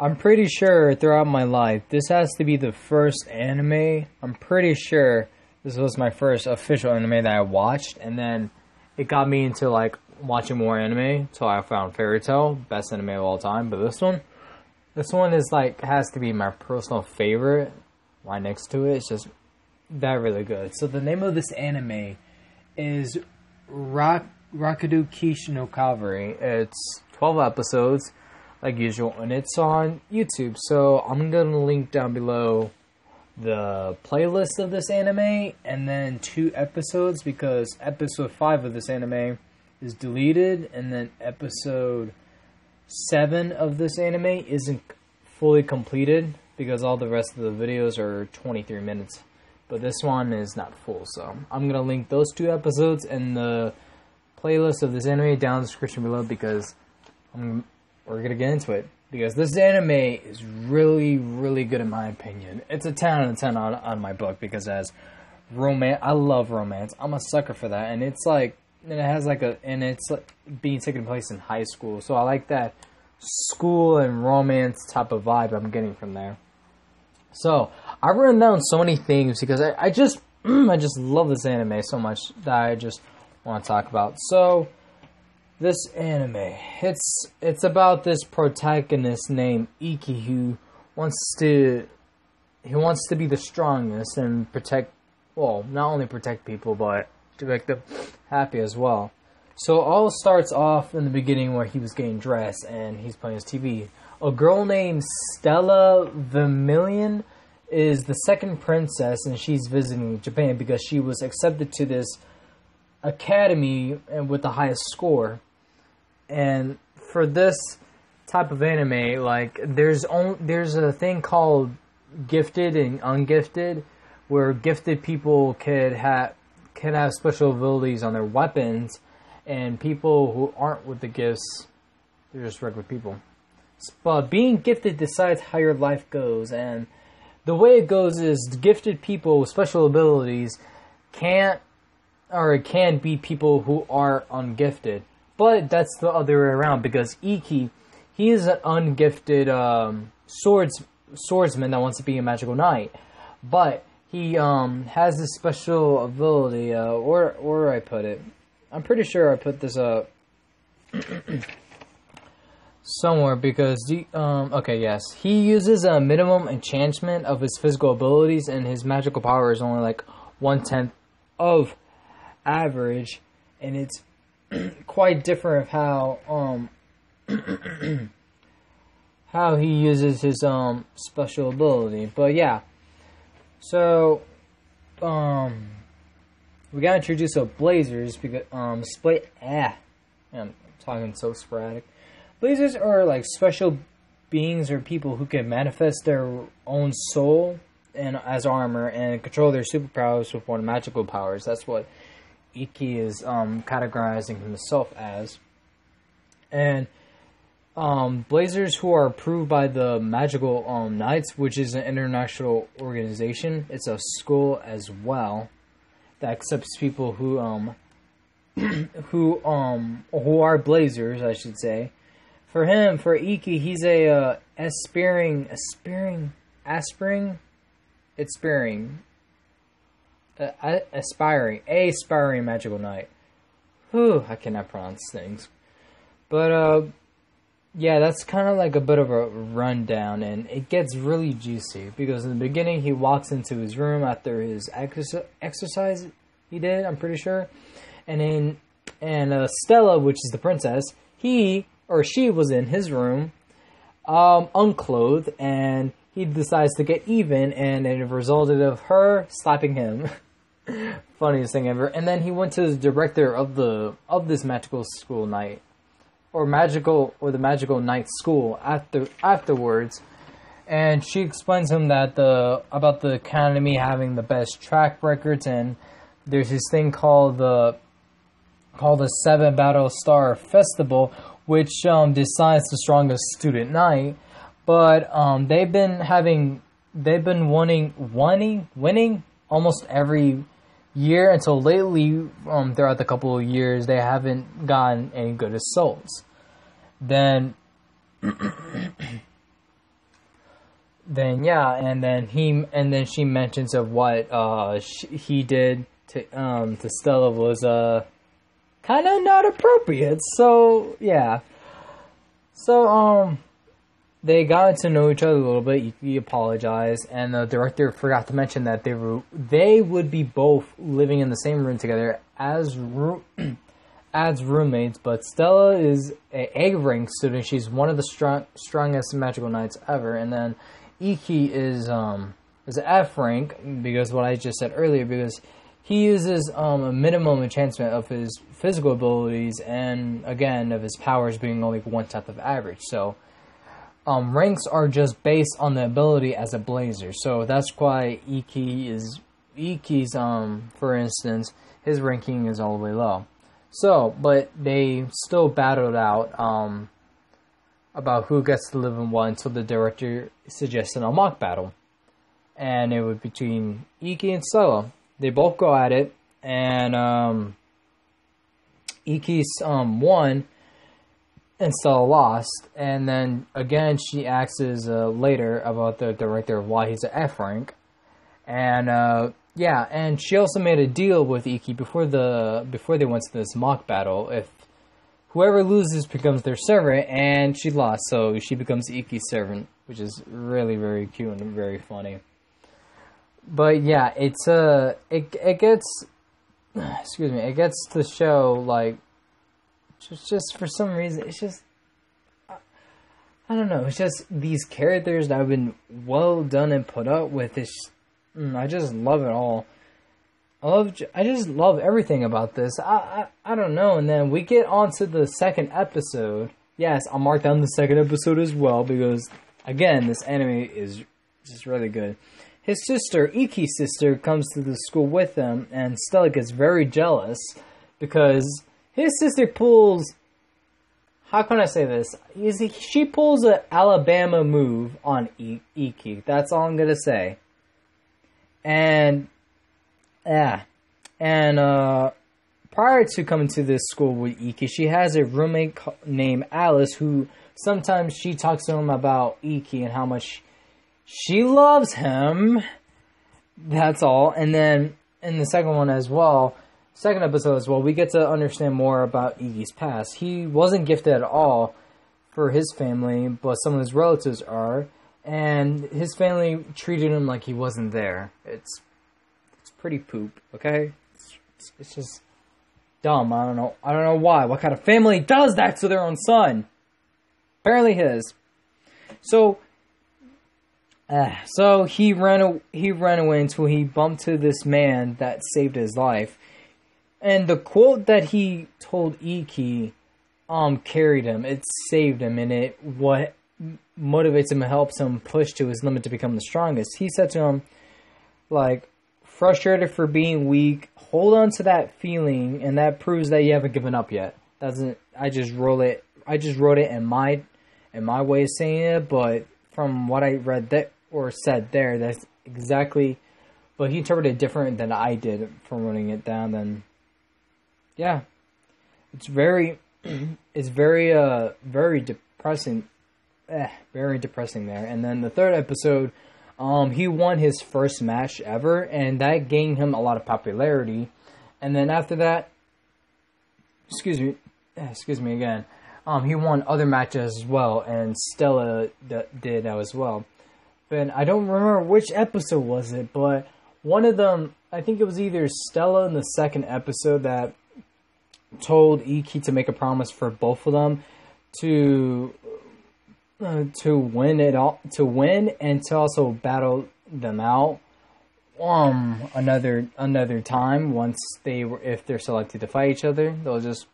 I'm pretty sure throughout my life, this has to be the first anime. I'm pretty sure this was my first official anime that I watched, and then it got me into like watching more anime. So I found Fairy Tail, best anime of all time. But this one is like has to be my personal favorite. Right next to it, it's just that really good. So the name of this anime is Rakudo Kishi no Cavalry. It's 12 episodes, like usual, and it's on YouTube. So I'm gonna link down below the playlist of this anime and then 2 episodes, because episode 5 of this anime is deleted, and then episode 7 of this anime isn't fully completed because all the rest of the videos are 23 minutes. But this one is not full, so I'm gonna link those 2 episodes and the playlist of this anime down in the description below, because we're gonna get into it. Because this anime is really, really good in my opinion. It's a 10 out of 10 on my book, because it has romance. I love romance. I'm a sucker for that, and it's like, and it has like and it's like being taken place in high school. So I like that school and romance type of vibe I'm getting from there. So I've written down so many things because I just I just love this anime so much that I just want to talk about. So this anime, it's about this protagonist named Iki who wants to be the strongest and protect, well, not only protect people but to make them happy as well. So all starts off in the beginning where he was getting dressed and he's playing his TV. A girl named Stella Vermilion is the second princess, and she's visiting Japan because she was accepted to this academy with the highest score. And for this type of anime, like there's a thing called gifted and ungifted, where gifted people could have special abilities on their weapons, and people who aren't with the gifts, they're just regular people. But being gifted decides how your life goes, and the way it goes is gifted people with special abilities can beat people who are ungifted. But that's the other way around, because Iki, he is an ungifted swordsman that wants to be a magical knight. But he has this special ability, where I put it? I'm pretty sure I put this up somewhere, because okay, yes, he uses a minimum enchantment of his physical abilities, and his magical power is only like 1/10 of average, and it's quite different of how he uses his special ability. But yeah, so we got introduced to Blazers because I'm talking so sporadic. Blazers are like special beings or people who can manifest their own soul and as armor and control their superpowers with one magical powers. That's what Iki is categorizing himself as. And Blazers, who are approved by the Magical Knights, which is an international organization. It's a school as well that accepts people who are Blazers, I should say. For Iki, he's a aspiring magical knight. Whew, I cannot pronounce things. But yeah, that's kind of like a bit of a rundown, and it gets really juicy because in the beginning he walks into his room after his exercise he did, I'm pretty sure, and Stella, which is the princess, she was in his room, unclothed, and he decides to get even, and it resulted of her slapping him. Funniest thing ever. And then he went to the director of this magical school night, or the magical night school afterwards, and she explains to him that about the academy having the best track records, and there's this thing called the 7 Battle Star Festival, which decides the strongest student knight. But they've been winning almost every year until lately. Throughout the couple of years, they haven't gotten any good results. Then then yeah, and then she mentions of what he did to Stella was kind of not appropriate. So yeah, so they got to know each other a little bit. He apologized, and the director forgot to mention that they would be both living in the same room together as roommates. But Stella is a A rank student. She's one of the strongest magical knights ever, and then Iki is an F rank because what I just said earlier, because he uses a minimum enchantment of his physical abilities, and again of his powers being only 1/10 of average. So ranks are just based on the ability as a blazer. So that's why Iki's for instance, his ranking is all the way low. So, but they still battled out about who gets to live in what until the director suggested a mock battle. And it was between Iki and Stella. They both go at it, and Iki won, and Stella lost. And then again, she asks later about the director of why he's an F rank, and yeah, and she also made a deal with Iki before they went to this mock battle. If whoever loses becomes their servant, and she lost, so she becomes Iki's servant, which is really very cute and very funny. But yeah, it gets it gets to show like just for some reason it's just I don't know, it's just these characters that have been well done and put up with. I just love it all. I just love everything about this. I don't know. And then we get on to the second episode. Yes, I'll mark down the second episode as well because, again, this anime is just really good. His sister, Iki's sister, comes to the school with him, and Stella gets very jealous because his sister pulls... How can I say this? She pulls an Alabama move on Iki. That's all I'm going to say. And... yeah. And prior to coming to this school with Iki, she has a roommate named Alice who sometimes she talks to him about Iki and how much she loves him. That's all. And then in the second episode as well, we get to understand more about Iki's past. He wasn't gifted at all for his family, but some of his relatives are. And his family treated him like he wasn't there. It's pretty poop, okay? It's just dumb. I don't know why. What kind of family does that to their own son? Apparently his. So he ran away until he bumped to this man that saved his life. And the quote that he told Iki carried him. It saved him, and what motivates him and helps him push to his limit to become the strongest. He said to him, like, frustrated for being weak, hold on to that feeling, and that proves that you haven't given up yet. I just wrote it in my way of saying it, but from what I read or said there, that's exactly, but he interpreted it different than I did from writing it down. Then yeah, it's very depressing, very depressing there. And then the third episode, he won his first match ever, and that gained him a lot of popularity. And then after that, excuse me again, he won other matches as well, and Stella did as well. But I don't remember which episode was it, but one of them, I think it was either Stella in the second episode that told Iki to make a promise for both of them to win and to also battle them out another time if they're selected to fight each other, they'll just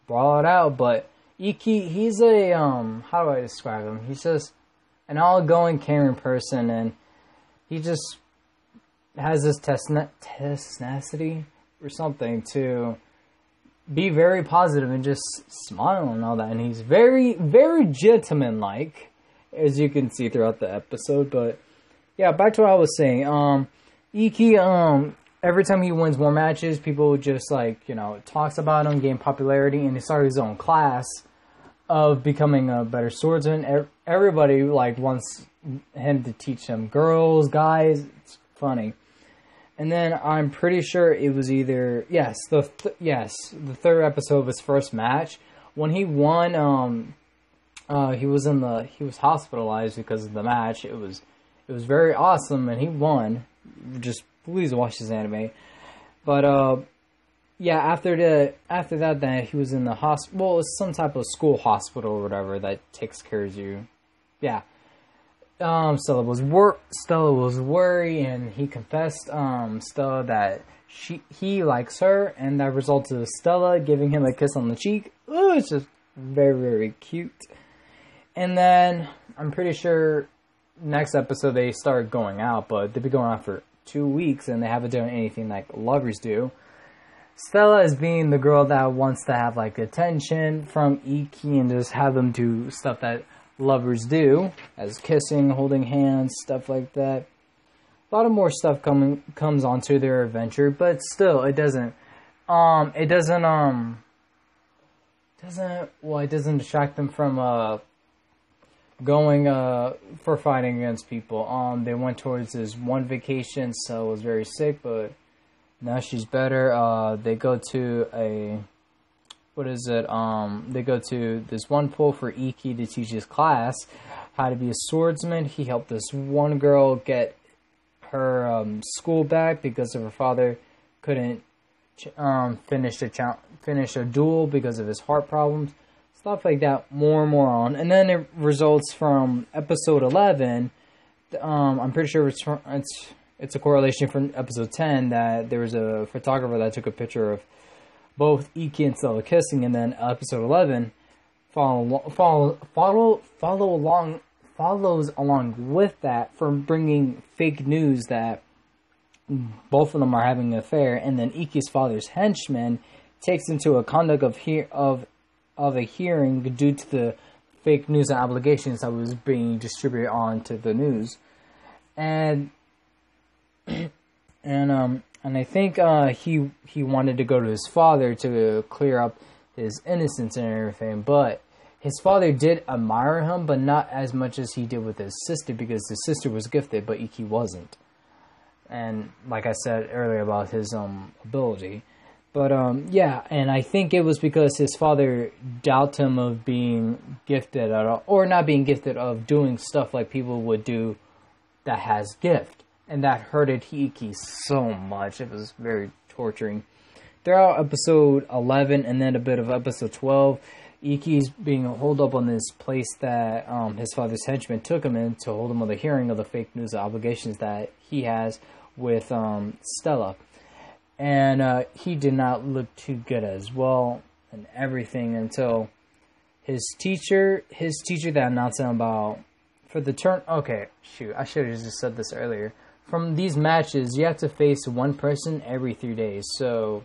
brawl it out. But Iki, he's a how do I describe him? He's just an outgoing, caring person, and he just has this tenacity or something to be very positive and just smile and all that. And he's very, very gentleman-like, as you can see throughout the episode. But yeah, back to what I was saying. Iki, every time he wins more matches, people just talks about him, gain popularity, and he started his own class of becoming a better swordsman. Everybody wants him to teach them girls, guys. It's funny. And then I'm pretty sure it was either the third episode of his first match when he won. He was hospitalized because of the match. It was very awesome, and he won. Just please watch this anime. But after that, then he was in the hospital. Well, it's some type of school hospital or whatever that takes care of you. Yeah. Stella was worried, and he confessed Stella that he likes her, and that resulted in Stella giving him a kiss on the cheek. Ooh, it's just very, very cute. And then I'm pretty sure next episode they start going out, but they've been going out for 2 weeks and they haven't done anything like lovers do. Stella is being the girl that wants to have like attention from Iki and just have them do stuff that lovers do, as kissing, holding hands, stuff like that. A lot of more stuff comes onto their adventure, but still, it doesn't distract them from going for fighting against people. They went towards this one vacation, so was very sick, but now she's better. They go to they go to this one pool for Iki to teach his class how to be a swordsman. He helped this one girl get her school back because of her father couldn't finish a duel because of his heart problems. Stuff like that, more and more on. And then it results from episode 11. I'm pretty sure it's a correlation from episode 10 that there was a photographer that took a picture of both Iki and Stella kissing, and then episode 11 follows along with that from bringing fake news that both of them are having an affair, and then Iki's father's henchman takes into a conduct of a hearing due to the fake news and obligations that was being distributed onto the news, and I think he wanted to go to his father to clear up his innocence and everything, but his father did admire him, but not as much as he did with his sister, because his sister was gifted, but Iki wasn't. And like I said earlier about his ability. But and I think it was because his father doubted him of being gifted at all, or not being gifted, of doing stuff like people would do that has gift. And that hurted Iki so much. It was very torturing. Throughout episode 11 and then a bit of episode 12, Iki's being holed up on this place that his father's henchman took him in to hold him on the hearing of the fake news obligations that he has with Stella. And he did not look too good as well and everything until his teacher that announced him about for the turn. Okay, shoot, I should have just said this earlier. From these matches, you have to face one person every 3 days. So,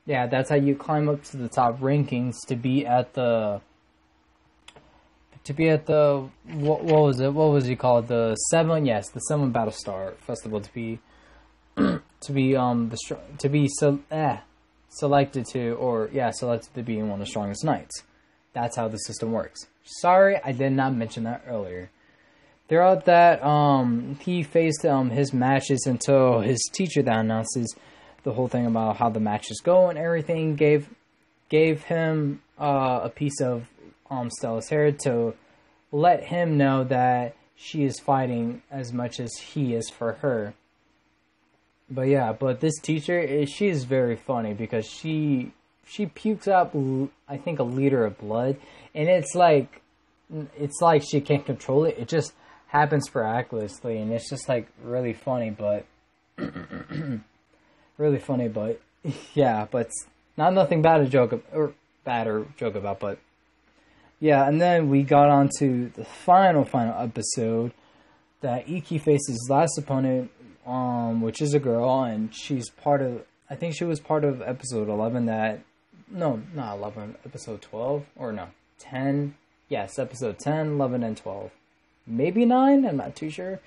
yeah, that's how you climb up to the top rankings to be at the what was it? What was he called? The 7 Battlestar Festival to be selected to be one of the strongest knights. That's how the system works. Sorry, I did not mention that earlier. Throughout that, he faced his matches until his teacher that announces the whole thing about how the matches go and everything gave him a piece of Stella's hair to let him know that she is fighting as much as he is for her. But this teacher, she is very funny because she pukes out, I think, 1 liter of blood, and it's like she can't control it. It just happens miraculously, and it's just like really funny, but yeah, but not nothing bad to joke about, but yeah. And then we got on to the final episode that Iki faces his last opponent, which is a girl, and she's part of, I think she was part of episode 11 episode 12, or no, 10, yes, episode 10, 11, and 12. Maybe 9, I'm not too sure.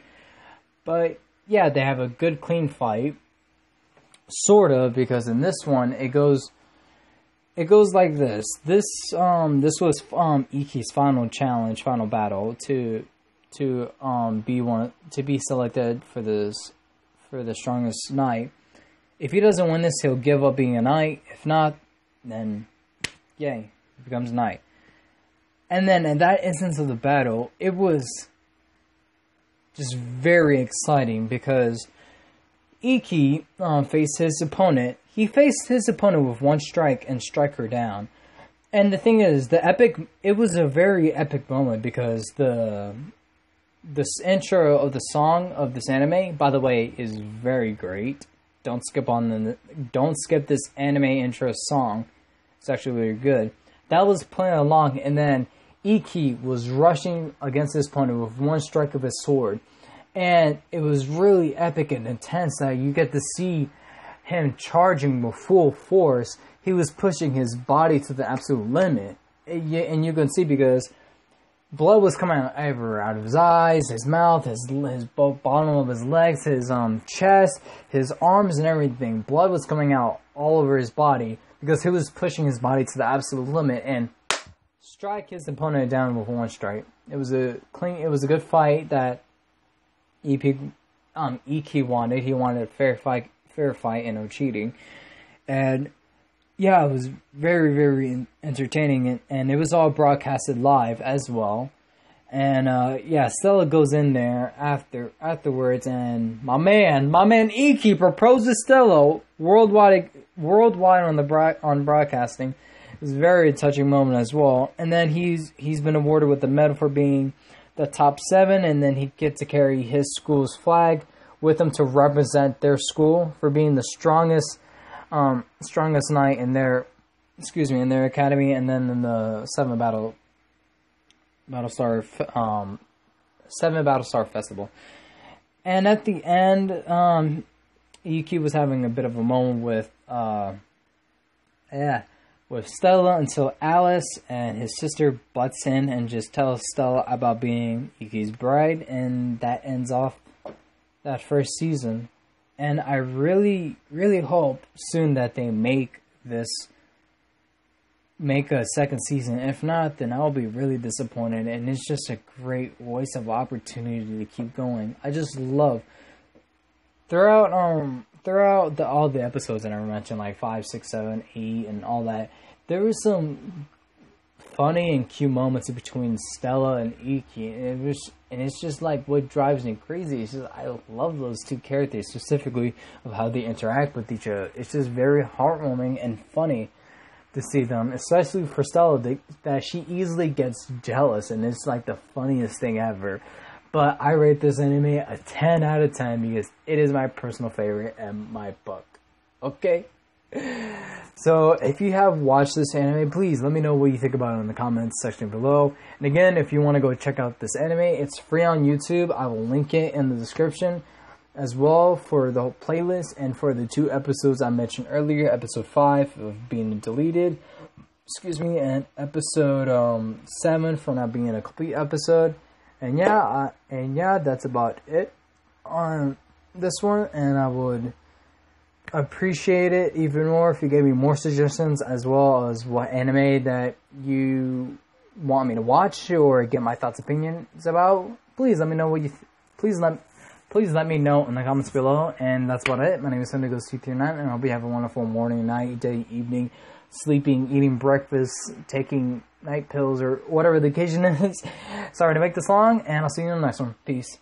But yeah, they have a good clean fight. Sort of, because in this one it goes like this. This was Iki's final battle to to be selected for the strongest knight. If he doesn't win this, he'll give up being a knight. If not, then yay, he becomes a knight. And then in that instance of the battle, it was just very exciting because Iki faced his opponent. He faced his opponent with one strike and strike her down. And the thing is, it was a very epic moment because this intro of the song of this anime, by the way, is very great. Don't skip this anime intro song. It's actually really good. That was playing along, and then Iki was rushing against his opponent with one strike of his sword. And it was really epic and intense that you get to see him charging with full force. He was pushing his body to the absolute limit. And you can see because blood was coming out everywhere, out of his eyes, his mouth, his bottom of his legs, his chest, his arms and everything. Blood was coming out all over his body because he was pushing his body to the absolute limit and strike his opponent down with one strike. It was a good fight that Iki wanted. He wanted a fair fight and no cheating. And yeah, it was very, very entertaining, and it was all broadcasted live as well. And yeah, Stella goes in there afterwards, and my man Iki proposes Stella worldwide on broadcasting. It was a very touching moment as well. And then he's been awarded with the medal for being the top 7, and then he gets to carry his school's flag with him to represent their school for being the strongest knight in their academy, and then in the 7 Battlestar Festival. And at the end, Iki was having a bit of a moment with Stella until Alice and his sister butts in and just tells Stella about being Iki's bride, and that ends off that first season. And I really, really hope soon that they make a second season. If not, then I'll be really disappointed. And it's just a great waste of opportunity to keep going. I just love throughout all the episodes that I mentioned, like 5, 6, 7, 8, and all that. There was some funny and cute moments between Stella and Iki, and it's just like what drives me crazy. It's just I love those two characters, specifically of how they interact with each other. It's just very heartwarming and funny to see them, especially for Stella, that she easily gets jealous, and it's like the funniest thing ever. But I rate this anime a 10 out of 10 because it is my personal favorite in my book. Okay? So, if you have watched this anime, please let me know what you think about it in the comments section below. And again, if you want to go check out this anime, it's free on YouTube. I will link it in the description as well for the whole playlist and for the 2 episodes I mentioned earlier. Episode 5 of being deleted, and episode 7 for not being a complete episode. And yeah, that's about it on this one. And I would appreciate it even more if you gave me more suggestions, as well as what anime that you want me to watch or get my thoughts, opinions about. Please let me know what you. Please let me know in the comments below. And that's about it. My name is SundagoTwoThree9, and I hope you have a wonderful morning, night, day, evening, sleeping, eating breakfast, taking night pills, or whatever the occasion is. Sorry to make this long, and I'll see you in the next one. Peace.